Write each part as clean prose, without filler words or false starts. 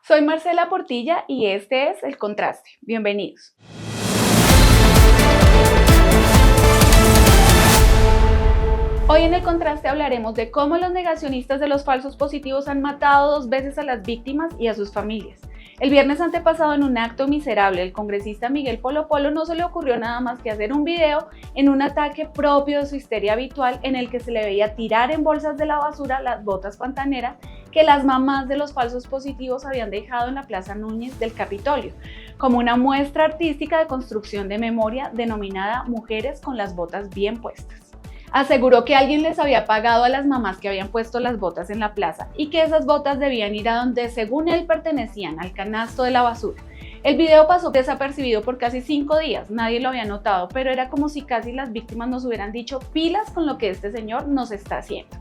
Soy Marcela Portilla y este es El Contraste. Bienvenidos. Hoy en El Contraste hablaremos de cómo los negacionistas de los falsos positivos han matado 2 veces a las víctimas y a sus familias. El viernes antepasado, en un acto miserable, el congresista Miguel Polo Polo no se le ocurrió nada más que hacer un video en un ataque propio de su histeria habitual, en el que se le veía tirar en bolsas de la basura las botas pantaneras que las mamás de los falsos positivos habían dejado en la Plaza Núñez del Capitolio, como una muestra artística de construcción de memoria denominada Mujeres con las botas bien puestas. Aseguró que alguien les había pagado a las mamás que habían puesto las botas en la plaza y que esas botas debían ir a donde, según él, pertenecían, al canasto de la basura. El video pasó desapercibido por casi 5 días, nadie lo había notado, pero era como si casi las víctimas nos hubieran dicho pilas con lo que este señor nos está haciendo.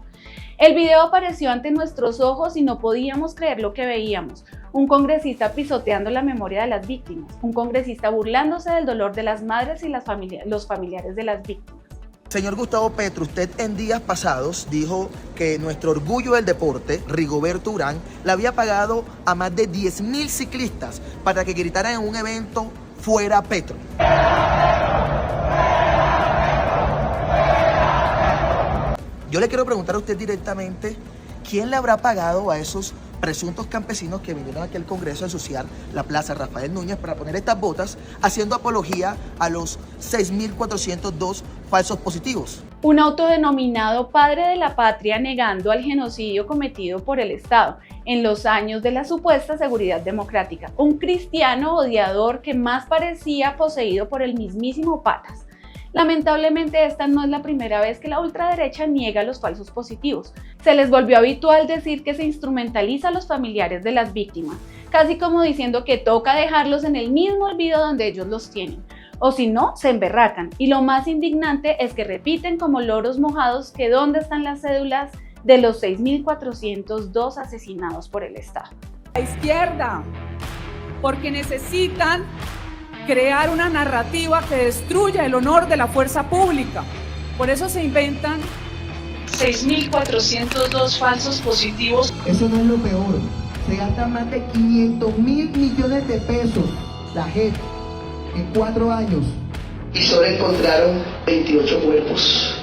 El video apareció ante nuestros ojos y no podíamos creer lo que veíamos. Un congresista pisoteando la memoria de las víctimas, un congresista burlándose del dolor de las madres y los familiares de las víctimas. Señor Gustavo Petro, usted en días pasados dijo que nuestro orgullo del deporte, Rigoberto Urán, le había pagado a más de 10.000 ciclistas para que gritaran en un evento "Fuera Petro". Yo le quiero preguntar a usted directamente, ¿quién le habrá pagado a esos presuntos campesinos que vinieron aquí al Congreso a ensuciar la Plaza Rafael Núñez para poner estas botas, haciendo apología a los 6.402 falsos positivos? Un autodenominado padre de la patria negando al genocidio cometido por el Estado en los años de la supuesta seguridad democrática. Un cristiano odiador que más parecía poseído por el mismísimo Patas. Lamentablemente, esta no es la primera vez que la ultraderecha niega los falsos positivos. Se les volvió habitual decir que se instrumentaliza a los familiares de las víctimas, casi como diciendo que toca dejarlos en el mismo olvido donde ellos los tienen, o si no, se emberracan. Y lo más indignante es que repiten como loros mojados que dónde están las cédulas de los 6.402 asesinados por el Estado. La izquierda, porque necesitan crear una narrativa que destruya el honor de la fuerza pública. Por eso se inventan 6.402 falsos positivos. Eso no es lo peor. Se gastan más de 500.000 millones de pesos la JEP en 4 años. Y solo encontraron 28 cuerpos.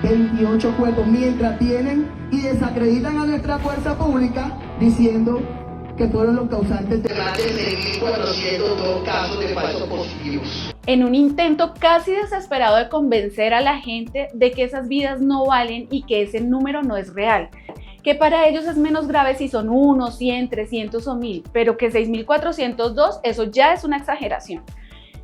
28 cuerpos, mientras tienen y desacreditan a nuestra fuerza pública diciendo que fueron los causantes de Más de 6.402 casos de falsos positivos. En un intento casi desesperado de convencer a la gente de que esas vidas no valen y que ese número no es real, que para ellos es menos grave si son 1, 100, 300 o 1000, pero que 6.402, eso ya es una exageración.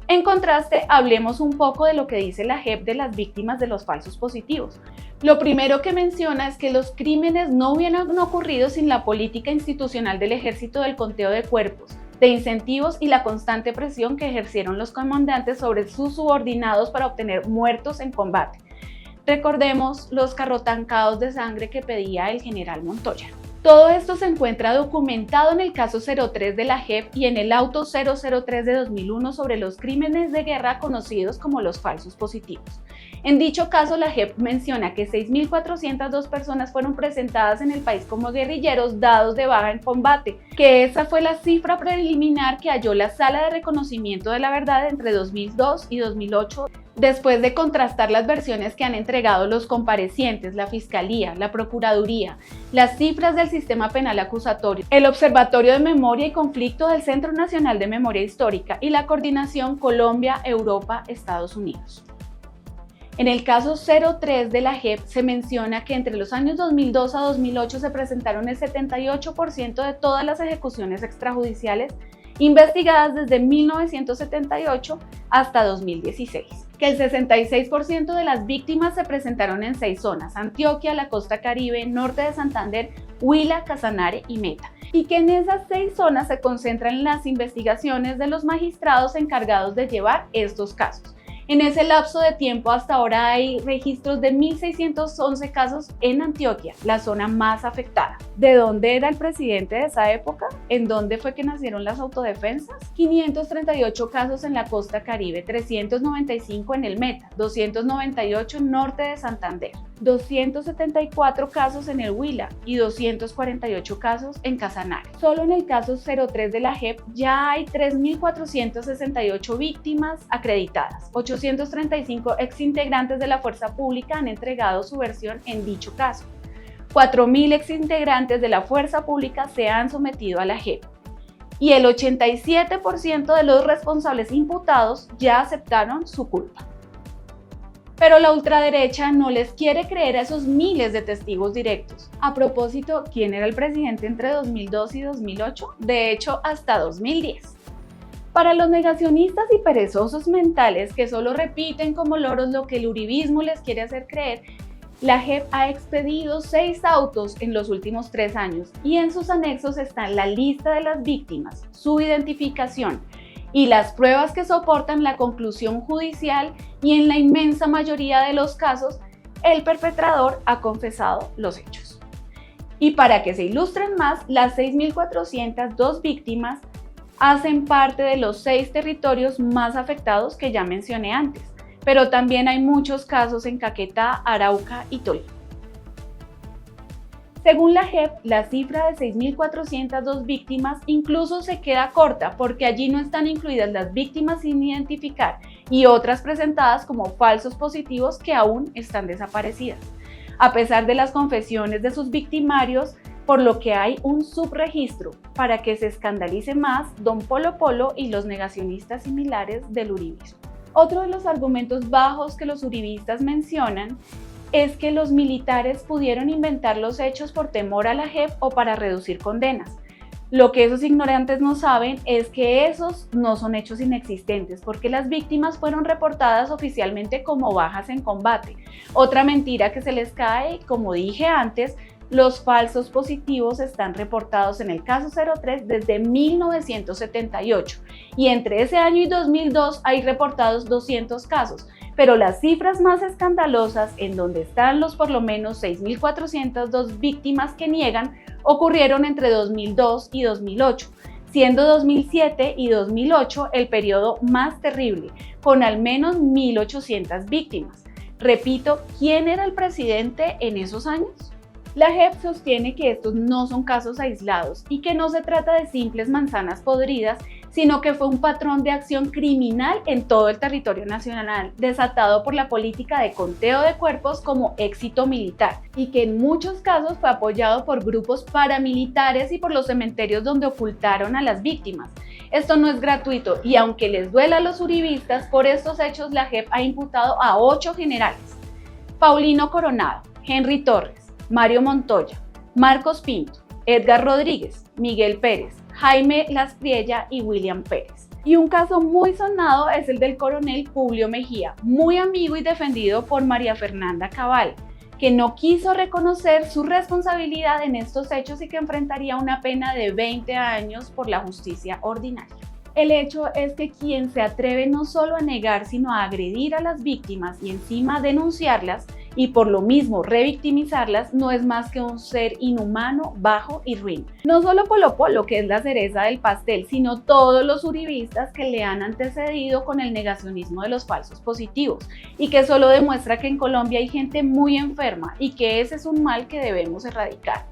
En contraste, hablemos un poco de lo que dice la JEP de las víctimas de los falsos positivos. Lo primero que menciona es que los crímenes no hubieran ocurrido sin la política institucional del ejército del conteo de cuerpos, de incentivos y la constante presión que ejercieron los comandantes sobre sus subordinados para obtener muertos en combate. Recordemos los carrotancados de sangre que pedía el general Montoya. Todo esto se encuentra documentado en el caso 03 de la JEP y en el auto 003 de 2001 sobre los crímenes de guerra conocidos como los falsos positivos. En dicho caso, la JEP menciona que 6.402 personas fueron presentadas en el país como guerrilleros dados de baja en combate, que esa fue la cifra preliminar que halló la Sala de Reconocimiento de la Verdad entre 2002 y 2008, después de contrastar las versiones que han entregado los comparecientes, la Fiscalía, la Procuraduría, las cifras del Sistema Penal Acusatorio, el Observatorio de Memoria y Conflicto del Centro Nacional de Memoria Histórica y la Coordinación Colombia, Europa, Estados Unidos. En el caso 03 de la JEP se menciona que entre los años 2002 a 2008 se presentaron el 78% de todas las ejecuciones extrajudiciales investigadas desde 1978 hasta 2016, que el 66% de las víctimas se presentaron en 6 zonas: Antioquia, la costa Caribe, norte de Santander, Huila, Casanare y Meta, y que en esas 6 zonas se concentran las investigaciones de los magistrados encargados de llevar estos casos. En ese lapso de tiempo hasta ahora hay registros de 1.611 casos en Antioquia, la zona más afectada. ¿De dónde era el presidente de esa época? ¿En dónde fue que nacieron las autodefensas? 538 casos en la costa Caribe, 395 en el Meta, 298 en norte de Santander, 274 casos en el Huila y 248 casos en Casanare. Solo en el caso 03 de la JEP ya hay 3.468 víctimas acreditadas. 835 exintegrantes de la fuerza pública han entregado su versión en dicho caso. 4.000 exintegrantes de la fuerza pública se han sometido a la JEP. Y el 87% de los responsables imputados ya aceptaron su culpa. Pero la ultraderecha no les quiere creer a esos miles de testigos directos. A propósito, ¿quién era el presidente entre 2002 y 2008? De hecho, hasta 2010. Para los negacionistas y perezosos mentales que solo repiten como loros lo que el uribismo les quiere hacer creer, la JEP ha expedido 6 autos en los últimos 3 años y en sus anexos está la lista de las víctimas, su identificación y las pruebas que soportan la conclusión judicial, y en la inmensa mayoría de los casos el perpetrador ha confesado los hechos. Y para que se ilustren más, las 6.402 víctimas hacen parte de los 6 territorios más afectados que ya mencioné antes, pero también hay muchos casos en Caquetá, Arauca y Tolima. Según la JEP, la cifra de 6.402 víctimas incluso se queda corta porque allí no están incluidas las víctimas sin identificar y otras presentadas como falsos positivos que aún están desaparecidas, a pesar de las confesiones de sus victimarios, por lo que hay un subregistro para que se escandalice más Don Polo Polo y los negacionistas similares del uribismo. Otro de los argumentos bajos que los uribistas mencionan es que los militares pudieron inventar los hechos por temor a la JEP o para reducir condenas. Lo que esos ignorantes no saben es que esos no son hechos inexistentes, porque las víctimas fueron reportadas oficialmente como bajas en combate. Otra mentira que se les cae, como dije antes, los falsos positivos están reportados en el caso 03 desde 1978 y entre ese año y 2002 hay reportados 200 casos, pero las cifras más escandalosas, en donde están los por lo menos 6.402 víctimas que niegan, ocurrieron entre 2002 y 2008, siendo 2007 y 2008 el periodo más terrible, con al menos 1.800 víctimas. Repito, ¿quién era el presidente en esos años? La JEP sostiene que estos no son casos aislados y que no se trata de simples manzanas podridas, sino que fue un patrón de acción criminal en todo el territorio nacional, desatado por la política de conteo de cuerpos como éxito militar, y que en muchos casos fue apoyado por grupos paramilitares y por los cementerios donde ocultaron a las víctimas. Esto no es gratuito y aunque les duela a los uribistas, por estos hechos la JEP ha imputado a 8 generales: Paulino Coronado, Henry Torres, Mario Montoya, Marcos Pinto, Edgar Rodríguez, Miguel Pérez, Jaime Laspriella y William Pérez. Y un caso muy sonado es el del coronel Publio Mejía, muy amigo y defendido por María Fernanda Cabal, que no quiso reconocer su responsabilidad en estos hechos y que enfrentaría una pena de 20 años por la justicia ordinaria. El hecho es que quien se atreve no solo a negar, sino a agredir a las víctimas y encima denunciarlas, y por lo mismo revictimizarlas, no es más que un ser inhumano, bajo y ruin. No solo Polo Polo, que es la cereza del pastel, sino todos los uribistas que le han antecedido con el negacionismo de los falsos positivos, y que solo demuestra que en Colombia hay gente muy enferma y que ese es un mal que debemos erradicar,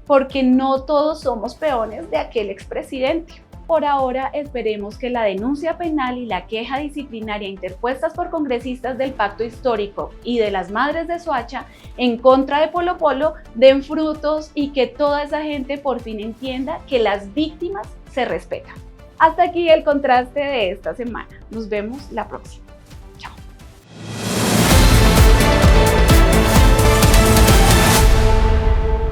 porque no todos somos peones de aquel expresidente. Por ahora esperemos que la denuncia penal y la queja disciplinaria interpuestas por congresistas del Pacto Histórico y de las Madres de Soacha en contra de Polo Polo den frutos y que toda esa gente por fin entienda que las víctimas se respetan. Hasta aquí el contraste de esta semana. Nos vemos la próxima.